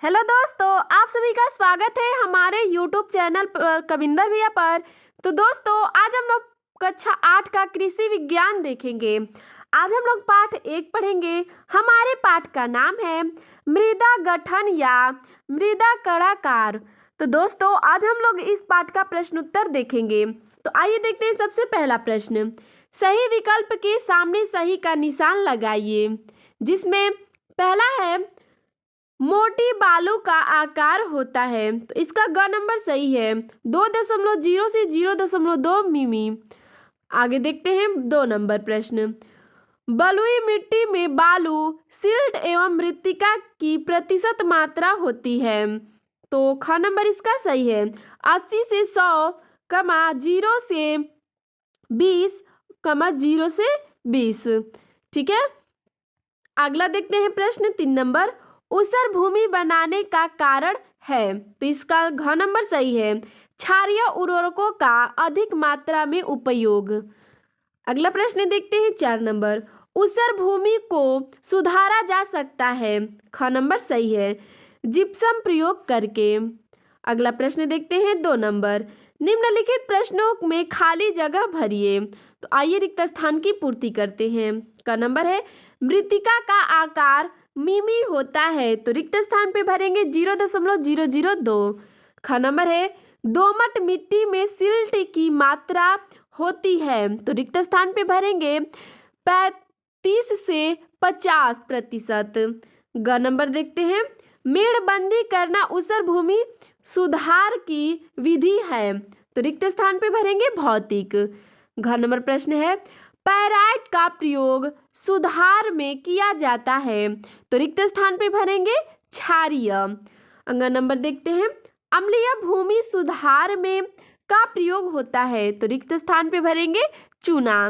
Hello दोस्तों, आप सभी का स्वागत है हमारे यूट्यूब चैनल कविंदर भैया पर। तो दोस्तों, आज हम लोग कक्षा 8 का कृषि विज्ञान देखेंगे। आज हम लोग पाठ 1 पढ़ेंगे। हमारे पाठ का नाम है मृदा गठन या मृदा कड़ाकार। तो दोस्तों, आज हम लोग इस पाठ का प्रश्न उत्तर देखेंगे। तो आइए देखते हैं सबसे पहला प्रश्न। सही विकल्प के सामने सही का निशान लगाइए, जिसमें पहला है मोटी बालू का आकार होता है। तो इसका ग नंबर सही है, 2.0 से 0.2 मिमी। आगे देखते हैं 2 नंबर प्रश्न। बलुई मिट्टी में बालू, सिल्ट एवं मृत्तिका की प्रतिशत मात्रा होती है। तो ख नंबर इसका सही है, 80 से 100, 0 से 20, 0 से 20। ठीक है, अगला देखते हैं प्रश्न 3 नंबर। ऊसर भूमि बनाने का कारण है। तो इसका घ नंबर सही है, क्षारीय उर्वरकों का अधिक मात्रा में उपयोग। अगला प्रश्न देखते हैं 4 नंबर। ऊसर भूमि को सुधारा जा सकता है। ख नंबर सही है, जिप्सम प्रयोग करके। अगला प्रश्न देखते हैं 2 नंबर। निम्नलिखित प्रश्नों में खाली जगह भरिए। तो आइए रिक्त स्थान की पूर्ति करते हैं। क नंबर है मृत्तिका का आकार मिमी होता है। तो रिक्त स्थान पे भरेंगे 0.002। ख नंबर है दोमट मिट्टी में सिल्ट की मात्रा होती है। तो रिक्त स्थान पे भरेंगे 35 से 50%। ग नंबर देखते हैं मेड़बंदी करना ऊसर भूमि सुधार की विधि है। तो रिक्त स्थान पे भरेंगे भौतिक। घ नंबर प्रश्न है पैराइट का प्रयोग सुधार में किया जाता है। तो रिक्त स्थान पे भरेंगे क्षारीय। अगला नंबर देखते हैं अम्लीय भूमि सुधार में का प्रयोग होता है। तो रिक्त स्थान पे भरेंगे चूना।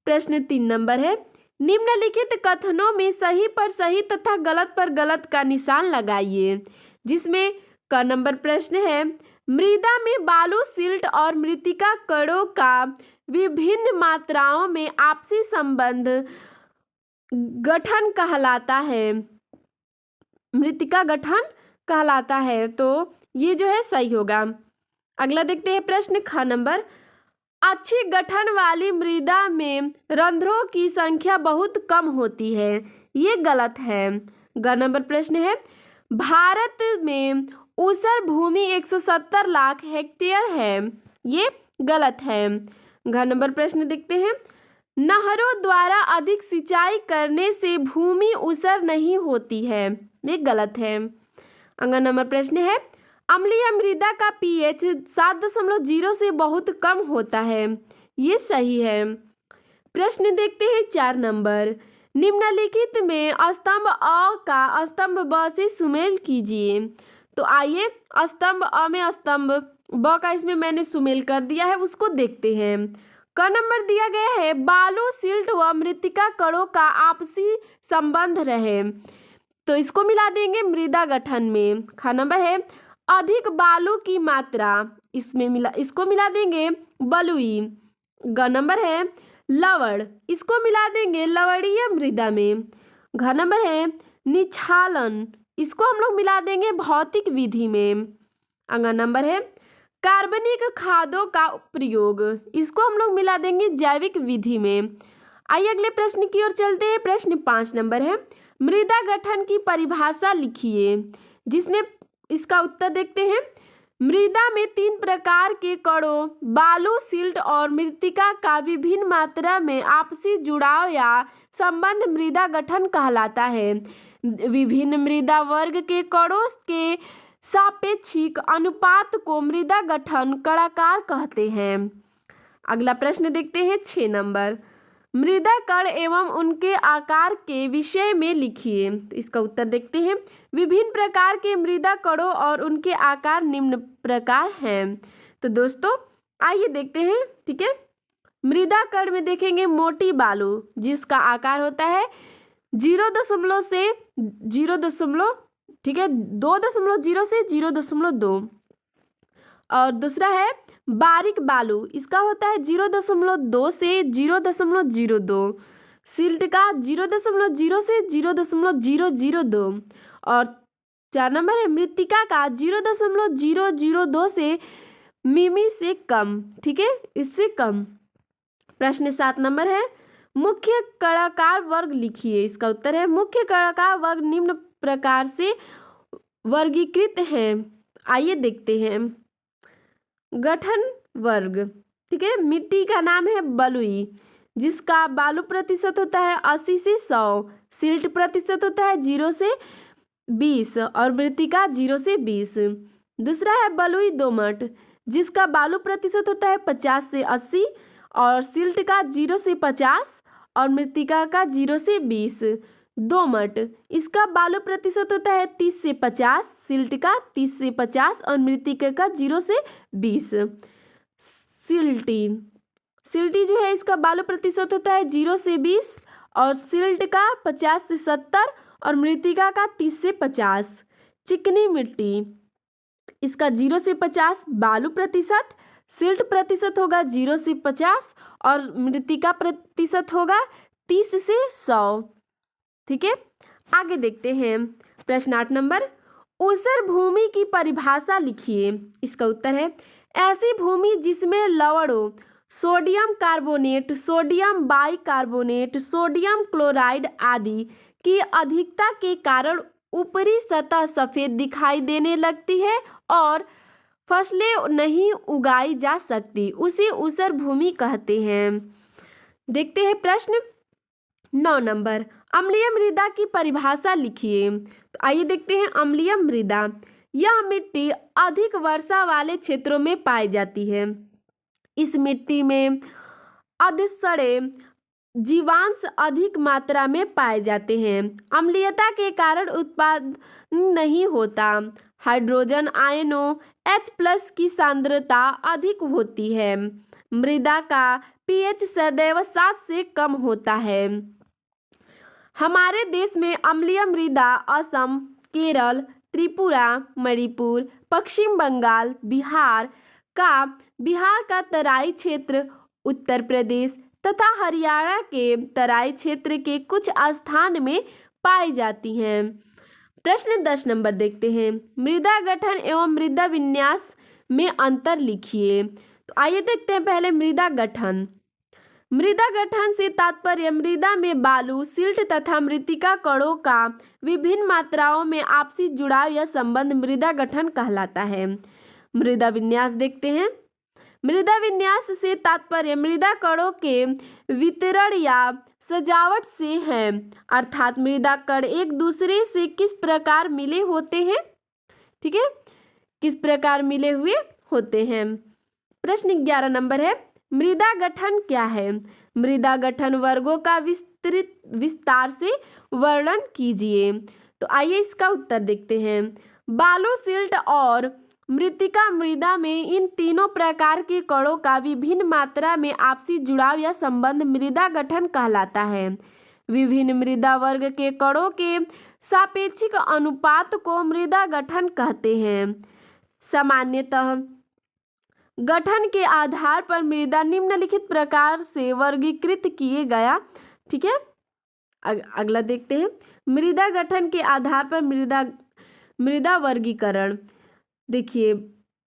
प्रश्न 3 नंबर है निम्नलिखित कथनों में सही पर सही तथा गलत पर गलत का निशान लगाइए, जिसमें क नंबर प्रश्न है मृदा में बालू, सिल्ट और मृत्तिका कणों का विभिन्न मात्राओं में आपसी संबंध गठन कहलाता है। मृत्तिका गठन कहलाता है। तो ये जो है सही होगा। अगला देखते हैं प्रश्न ख नंबर। अच्छी गठन वाली मृदा में रंध्रों की संख्या बहुत कम होती है। ये गलत है। ग नंबर प्रश्न है भारत में ऊसर भूमि 170 लाख हेक्टेयर है। ये गलत है। घ नंबर प्रश्न देखते हैं नहरों द्वारा अधिक सिंचाई करने से भूमि ऊसर नहीं होती है। ये गलत है। अगला नंबर प्रश्न है अम्लीय मृदा का पीएच 7.0 से बहुत कम होता है। ये सही है। प्रश्न देखते हैं 4 नंबर। निम्नलिखित में स्तंभ अ का स्तंभ ब से सुमेल कीजिए। तो आइए स्तंभ अ में स्तंभ ब का इसमें मैंने सुमेल कर दिया है, उसको देखते हैं। क नंबर दिया गया है बालू, सिल्ट व मृत्तिका कणों का आपसी संबंध रहे। तो इसको मिला देंगे मृदा गठन में। ख नंबर है अधिक बालू की मात्रा, इसको मिला देंगे बलुई। ग नंबर है लवण, इसको मिला देंगे लवणीय मृदा में। घ नंबर है निक्षालन, इसको हम लोग मिला देंगे भौतिक विधि में। अगला नंबर है कार्बनिक खादों का प्रयोग, इसको हम लोग मिला देंगे जैविक विधि में। आइए अगले प्रश्न की ओर चलते हैं। प्रश्न 5 नंबर है मृदा गठन की परिभाषा लिखिए, जिसमें इसका उत्तर देखते हैं मृदा में 3 प्रकार के कणों बालू, सिल्ट और मृत्तिका का विभिन्न मात्रा में आपसी जुड़ाव या संबंध मृदा गठन कहलाता है। विभिन्न मृदा वर्ग के कणों के सापेक्षिक अनुपात को मृदा गठन कड़ाकार कहते हैं। अगला प्रश्न देखते हैं 6 नंबर। मृदा कण एवं उनके आकार के विषय में लिखिए। तो इसका उत्तर देखते हैं विभिन्न प्रकार के मृदा कणों और उनके आकार निम्न प्रकार हैं। तो दोस्तों आइए देखते हैं। ठीक है, मृदा कण में देखेंगे मोटी बालू, जिसका आकार होता है 0 से 0, ठीक है, 2.0 से 0.2। और दूसरा है बारीक बालू, इसका होता है 0.2 से 0.02। सिल्ट का 0.0 से 0.002। और 4 नंबर है मृत्तिका का 0.002 से मिमी से कम, ठीक है, इससे कम। प्रश्न 7 नंबर है मुख्य कणाकार वर्ग लिखिए। इसका उत्तर है मुख्य कणाकार वर्ग निम्न प्रकार से वर्गीकृत हैं। आइए देखते हैं। गठन वर्ग, ठीक है, मिट्टी का नाम है बलुई, जिसका बालू प्रतिशत होता है 80 से 100, सिल्ट प्रतिशत होता है 0 से 20 और मृत्तिका 0 से 20। दूसरा है बलुई दोमट, जिसका बालू प्रतिशत होता है 50 से 80 और सिल्ट का 0 से 50 और मृत्तिका का 0 से 20। दोमट, इसका बालू प्रतिशत होता है 30 से 50, सिल्ट का 30 से 50 और मृत्तिका का 0 से 20। सिल्टी, सिल्टी जो है इसका बालू प्रतिशत होता है 0 से 20 और सिल्ट का 50 से 70 और मृत्तिका का 30 से 50। चिकनी मिट्टी, इसका 0 से 50 बालू प्रतिशत, सिल्ट प्रतिशत होगा 0 से 50 और मृत्तिका प्रतिशत होगा 30 से 100, ठीक है। आगे देखते हैं। प्रश्न 8 नंबर ऊसर भूमि की परिभाषा लिखिए। इसका उत्तर है ऐसी भूमि जिसमें लवणों, sodium carbonate, sodium bicarbonate, sodium chloride आदि की अधिकता के कारण ऊपरी सतह सफेद दिखाई देने लगती है और फसलें नहीं उगाई जा सकती, उसे ऊसर भूमि कहते हैं। देखते हैं प्रश्न 9 नंबर अम्लीय मृदा की परिभाषा लिखिए। तो आइए देखते हैं। अम्लीय मृदा, यह मिट्टी अधिक वर्षा वाले क्षेत्रों में पाई जाती है। इस मिट्टी में अधसड़े जीवांश अधिक मात्रा में पाए जाते हैं। अम्लीयता के कारण उत्पादन नहीं होता। हाइड्रोजन आयनों H+ की सांद्रता अधिक होती है। मृदा का pH सदैव 7 से कम होता है। हमारे देश में अम्लीय मृदा असम, केरल, त्रिपुरा, मणिपुर, पश्चिम बंगाल, बिहार का तराई क्षेत्र, उत्तर प्रदेश तथा हरियाणा के तराई क्षेत्र के कुछ स्थान में पाई जाती हैं। प्रश्न 10 नंबर देखते हैं। मृदा गठन एवं मृदा विन्यास में अंतर लिखिए। तो आइए देखते हैं पहले मृदा गठन। मृदा गठन से तात्पर्य मृदा में बालू, सिल्ट तथा मृत्तिका कणों का विभिन्न मात्राओं में आपसी जुड़ाव या संबंध मृदा गठन कहलाता है। मृदा विन्यास देखते हैं। मृदा विन्यास से तात्पर्य मृदा कणों के वितरण या सजावट से है, अर्थात मृदा कण एक दूसरे से किस प्रकार मिले होते हैं, ठीक है, किस प्रकार मिले हुए होते हैं। प्रश्न 11 नंबर है मृदा गठन क्या है। मृदा गठन वर्गों का विस्तार से वर्णन कीजिए। तो आइए इसका उत्तर देखते हैं। बालू, सिल्ट और मृत्तिका मृदा में इन तीनों प्रकार के कणों का विभिन्न मात्रा में आपसी जुड़ाव या संबंध मृदा गठन कहलाता है। विभिन्न मृदा वर्ग के कणों के सापेक्षिक अनुपात को मृदा गठन कहते हैं। सामान्यतः गठन के आधार पर मृदा निम्नलिखित प्रकार से वर्गीकृत किए गया, ठीक है। अगला देखते हैं। मृदा गठन के आधार पर मृदा वर्गीकरण। देखिए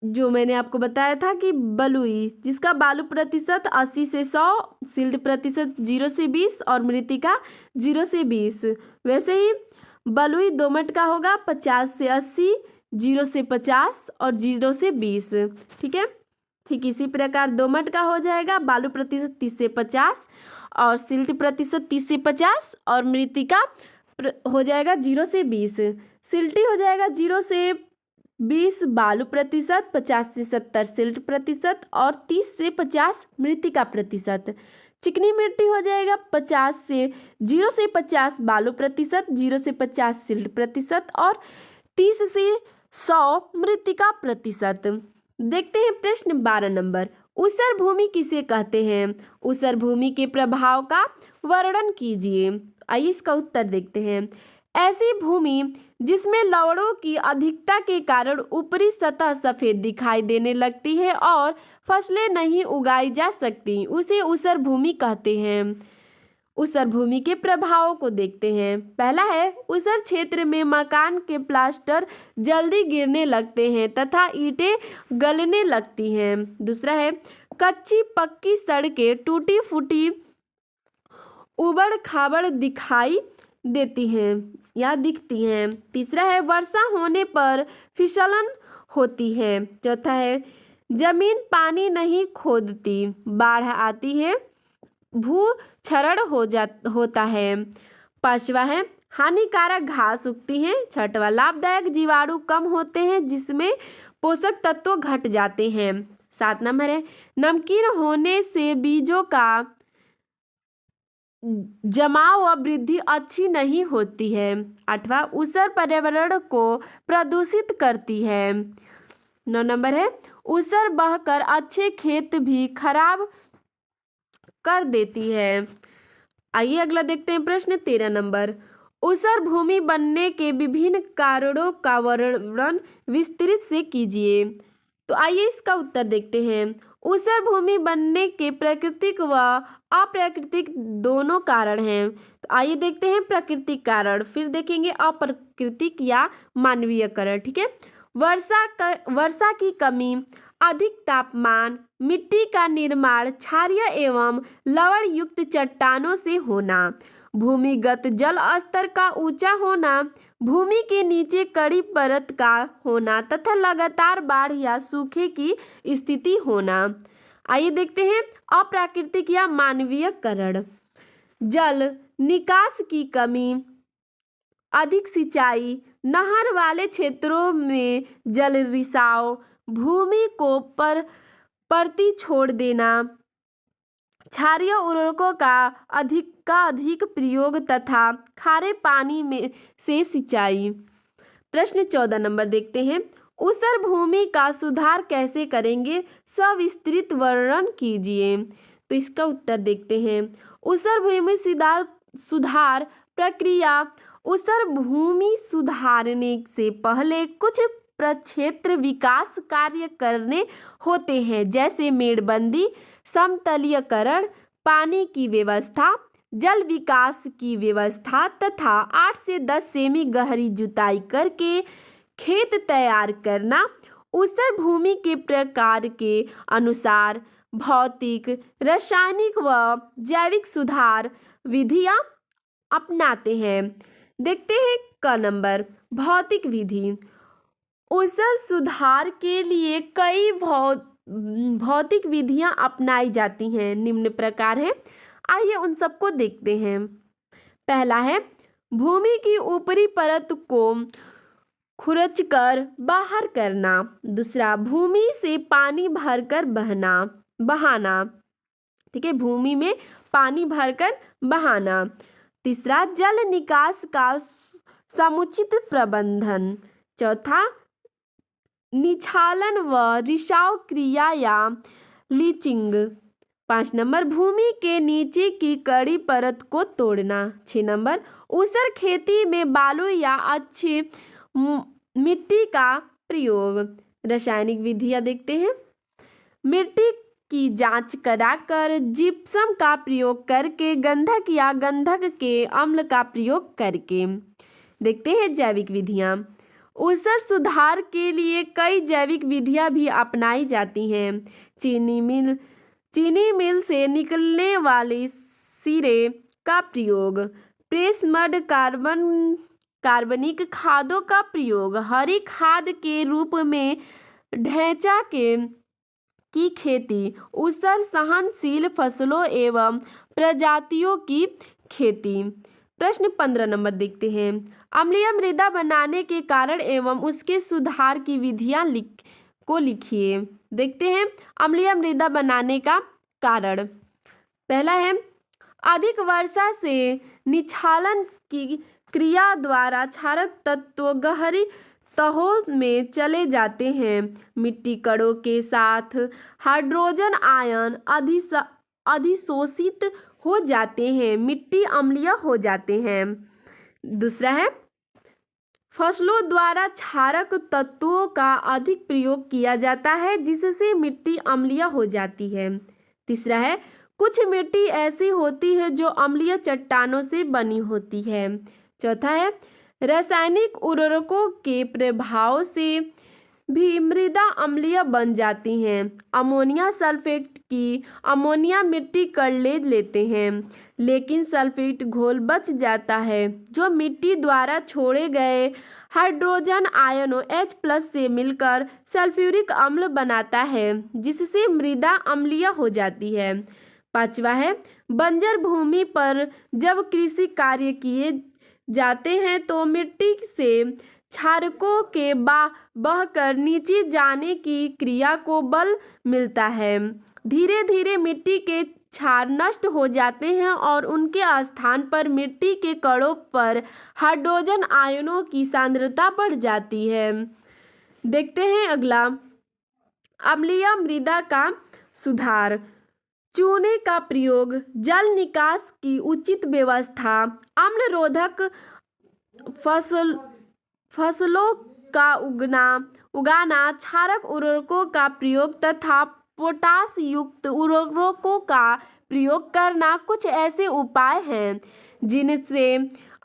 जो मैंने आपको बताया था कि बलुई, जिसका बालू प्रतिशत 80 से 100, सिल्ट प्रतिशत 0 से 20 और मृत्तिका 0 से 20, वैसे ही बलुई दोमट का होगा 50 से 80, 0 से 50 और 0 से 20, ठीक है। ठीक इसी प्रकार दोमट का हो जाएगा बालू प्रतिशत 30 से 50 और सिल्ट प्रतिशत 30 से 50 और मृत्तिका हो जाएगा 0 से 20। सिल्टी हो जाएगा 0 से 20 बालू प्रतिशत, 50 से 70 सिल्ट प्रतिशत और 30 से 50 मृत्तिका प्रतिशत। चिकनी मिट्टी हो जाएगा 0 से 50 बालू प्रतिशत, 0 से 50 सिल्ट प्रतिशत और 30 से 100 मृत्तिका प्रतिशत। देखते हैं प्रश्न 12 नंबर ऊसर भूमि किसे कहते हैं। ऊसर भूमि के प्रभाव का वर्णन कीजिए। आइए इसका उत्तर देखते हैं। ऐसी भूमि जिसमें लवणों की अधिकता के कारण ऊपरी सतह सफेद दिखाई देने लगती है और फसलें नहीं उगाई जा सकती, उसे ऊसर भूमि कहते हैं। ऊसर भूमि के प्रभावों को देखते हैं। पहला है, ऊसर क्षेत्र में मकान के प्लास्टर जल्दी गिरने लगते हैं तथा ईंटें गलने लगती हैं। दूसरा है, कच्ची पक्की सड़कें टूटी फूटी उबड़ खाबड़ दिखाई देती हैं या दिखती हैं। तीसरा है, वर्षा होने पर फिसलन होती है। चौथा है, जमीन पानी नहीं खोदती, बाढ़ आती है, भूक्षरण होता है। पांचवा है, हानिकारक घास उगती है। छठवा, लाभदायक जीवाणु कम होते हैं जिसमें पोषक तत्व घट जाते हैं। 7 नंबर है, नमकीन होने से बीजों का जमाव व वृद्धि अच्छी नहीं होती है। 8वां, ऊसर पर्यावरण को प्रदूषित करती है। 9 नंबर है, ऊसर बहकर अच्छे खेत भी खराब कर देती है। आइए अगला देखते हैं प्रश्न 13 नंबर, ऊसर भूमि बनने के विभिन्न कारणों का वर्णन विस्तृत से कीजिए। तो आइए इसका उत्तर देखते हैं। ऊसर भूमि बनने के प्राकृतिक व अप्राकृतिक दोनों कारण हैं। तो आइए देखते हैं प्राकृतिक कारण, फिर देखेंगे अप्राकृतिक या मानवीय कारण। ठीक है, वर्षा की कमी, अधिक तापमान, मिट्टी का निर्माण क्षारीय एवं लवण युक्त चट्टानों से होना, भूमिगत जल स्तर का ऊंचा होना, भूमि के नीचे कड़ी परत का होना तथा लगातार बाढ़ या सूखे की स्थिति होना। आइए देखते हैं अप्राकृतिक या मानवीय कारण। जल निकास की कमी, अधिक सिंचाई, नहर वाले क्षेत्रों में जल रिसाव, भूमि को परती छोड़ देना, क्षारीय उर्वरकों का अधिक प्रयोग तथा खारे पानी में से सिंचाई। प्रश्न 14 नंबर देखते हैं, ऊसर भूमि का सुधार कैसे करेंगे, सविस्तृत वर्णन कीजिए। तो इसका उत्तर देखते हैं। ऊसर भूमि सुधार प्रक्रिया, ऊसर भूमि सुधारने से पहले कुछ प्रक्षेत्र विकास कार्य करने होते हैं, जैसे मेड़बंदी, समतलीकरण, पानी की व्यवस्था, जल विकास की व्यवस्था तथा 8 से 10 सेमी गहरी जुताई करके खेत तैयार करना। ऊसर भूमि के प्रकार के अनुसार भौतिक, रासायनिक व जैविक सुधार विधियां अपनाते हैं। देखते हैं क नंबर, भौतिक विधि। ऊसर सुधार के लिए कई भौतिक विधियां अपनाई जाती हैं, निम्न प्रकार है। आइए उन सबको देखते हैं। पहला है, भूमि की ऊपरी परत को खुरचकर बाहर करना। दूसरा, भूमि से पानी भरकर बहाना। ठीक है, भूमि में पानी भरकर बहाना। तीसरा, जल निकास का समुचित प्रबंधन। चौथा, निछालन व रिसाव क्रिया या लीचिंग। 5 नंबर, भूमि के नीचे की कड़ी परत को तोड़ना। 6 नंबर, ऊसर खेती में बालू या अच्छी मिट्टी का प्रयोग। रासायनिक विधियां देखते हैं। मिट्टी की जांच कराकर, जिप्सम का प्रयोग करके, गंधक या गंधक के अम्ल का प्रयोग करके। देखते हैं जैविक विधियां। ऊसर सुधार के लिए कई जैविक विधियां भी अपनाई जाती हैं। चीनी मिल से निकलने वाले सिरे का प्रयोग, प्रेस मड, कार्बनिक खादों का प्रयोग, हरी खाद के रूप में ढैंचा की खेती, ऊसर सहनशील फसलों एवं प्रजातियों की खेती। प्रश्न 15 नंबर देखते हैं। अम्लीय मृदा बनाने के कारण एवं उसके सुधार की विधियां को लिखिए। देखते हैं अम्लीय मृदा बनाने का कारण। पहला है, अधिक वर्षा से निछालन की क्रिया द्वारा क्षारक तत्व गहरी तहों में चले जाते हैं। मिट्टी कणों के साथ हाइड्रोजन आयन अधिशोषित हो जाते हैं, मिट्टी अम्लीय हो जाते हैं। दूसरा है, फसलों द्वारा क्षारक तत्वों का अधिक प्रयोग किया जाता है, जिससे मिट्टी अम्लीय हो जाती है। तीसरा है, कुछ मिट्टी ऐसी होती है जो अम्लीय चट्टानों से बनी होती है। चौथा है रासायनिक उर्वरकों के प्रभाव से भी मृदा अम्लीय बन जाती हैं। अमोनिया सल्फेट की अमोनिया मिट्टी कर ले लेते हैं, लेकिन सल्फेट घोल बच जाता है जो मिट्टी द्वारा छोड़े गए हाइड्रोजन आयनों H+ से मिलकर सल्फ्यूरिक अम्ल बनाता है, जिससे मृदा अम्लीय हो जाती है। पांचवा है बंजर भूमि पर जब कृषि कार्य किए जाते हैं तो मिट्टी से क्षारकों के बहकर नीचे जाने की क्रिया को बल मिलता है। धीरे धीरे मिट्टी के क्षार नष्ट हो जाते हैं और उनके स्थान पर मिट्टी के कणों पर हाइड्रोजन आयनों की सांद्रता बढ़ जाती है। देखते हैं अगला, अम्लीय मृदा का सुधार। चूने का प्रयोग, जल निकास की उचित व्यवस्था, अम्लरोधक फसलों का उगाना, क्षारक उर्वरकों का प्रयोग तथा पोटाश युक्त उर्वरकों का प्रयोग करना कुछ ऐसे उपाय हैं जिनसे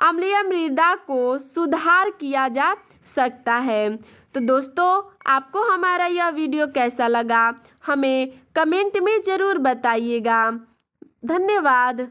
अम्लीय मृदा को सुधार किया जा सकता है। तो दोस्तों, आपको हमारा यह वीडियो कैसा लगा हमें कमेंट में ज़रूर बताइएगा। धन्यवाद।